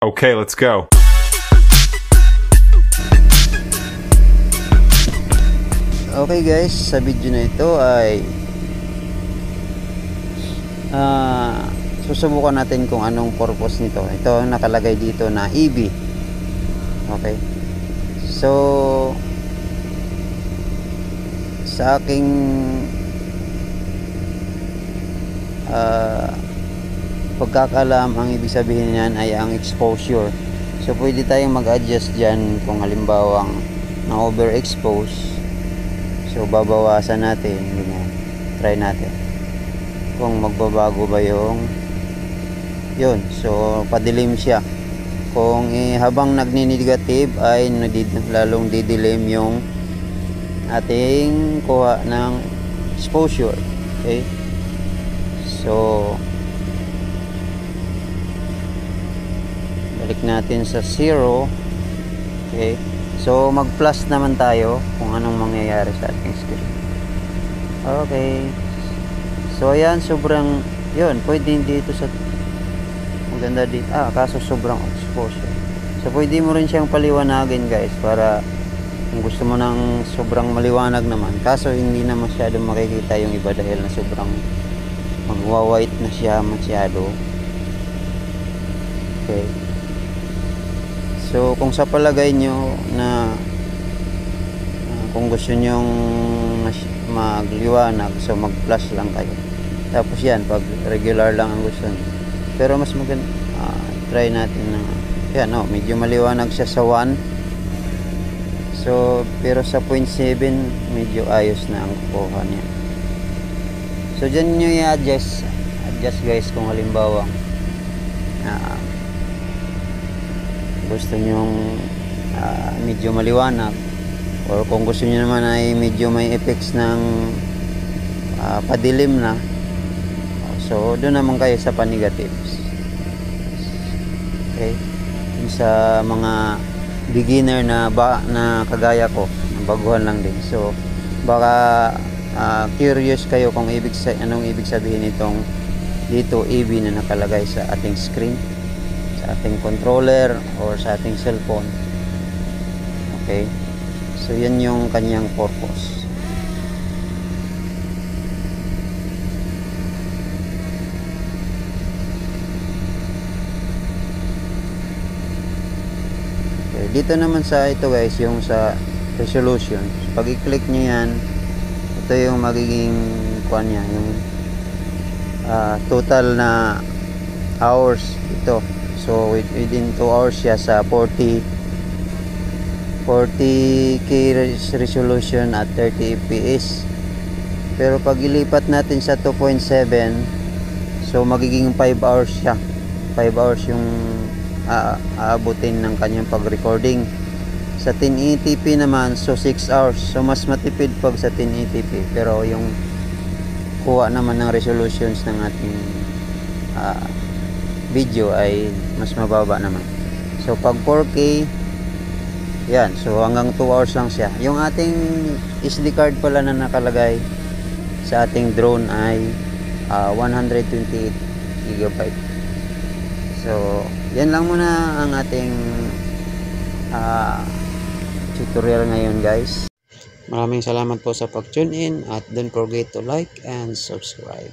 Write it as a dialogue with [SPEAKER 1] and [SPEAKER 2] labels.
[SPEAKER 1] Okay, let's go.
[SPEAKER 2] Okay guys, sa video na ito ay susubukan natin kung anong purpose nito. Ito ang nakalagay dito na EB. Okay. So sa aking pagkakalam, ang ibig sabihin niyan ay ang exposure. So pwede tayong mag-adjust dyan kung halimbawang na overexpose. So babawasan natin, ganyan. Try natin kung magbabago ba yung yun. So padilim siya. Kung habang nagni-negative ay lalong didilim yung ating kuha ng exposure. Okay, so balik natin sa 0. Okay, so mag plus naman tayo kung anong mangyayari sa ating screen. Okay, so ayan, sobrang yun, pwede dito sa maganda dito, kaso sobrang exposure. So pwede mo rin siyang paliwanagin guys, para kung gusto mo ng sobrang maliwanag naman, kaso hindi na masyado makikita yung iba dahil na sobrang magwa-white na siya masyado. Okay, so kung sa palagay nyo na kung gusto nyong magliwanag, so mag plus lang kayo. Tapos yan, pag regular lang ang gusto nyo. Pero mas maganda, try natin na yan, medyo maliwanag siya sa 1. So pero sa 0.7 medyo ayos na ang kukuha niya. So dyan nyo i-adjust guys kung halimbawa gusto nyong medyo maliwanag, or kung gusto nyo naman ay medyo may effects ng padilim na, so doon naman kayo sa pa-negatives. Okay, sa mga beginner na kagaya ko, baguhan lang din, so baka curious kayo kung anong ibig sabihin itong dito EB na nakalagay sa ating screen, sa ating controller or sa ating cellphone. Okay, so yan yung kanyang purpose. Okay, dito naman sa ito guys, yung sa resolution, pag i-click nyo yan, ito yung magiging kuan niya, yung total na hours ito. So within 2 hours siya sa 40k resolution at 30 fps. Pero pag ilipat natin sa 2.7, so magiging 5 hours siya. 5 hours yung aabutin ng kanyang pag-recording. Sa 1080p naman, so 6 hours. So mas matipid pag sa 1080p, pero yung kuha naman ng resolutions ng ating video ay mas mababa naman. So pag 4K, yan, so hanggang 2 hours lang siya. Yung ating SD card pala na nakalagay sa ating drone ay 128 GB. So yan lang muna ang ating tutorial ngayon guys. Maraming salamat po sa pag-tune in, at don't forget to like and subscribe.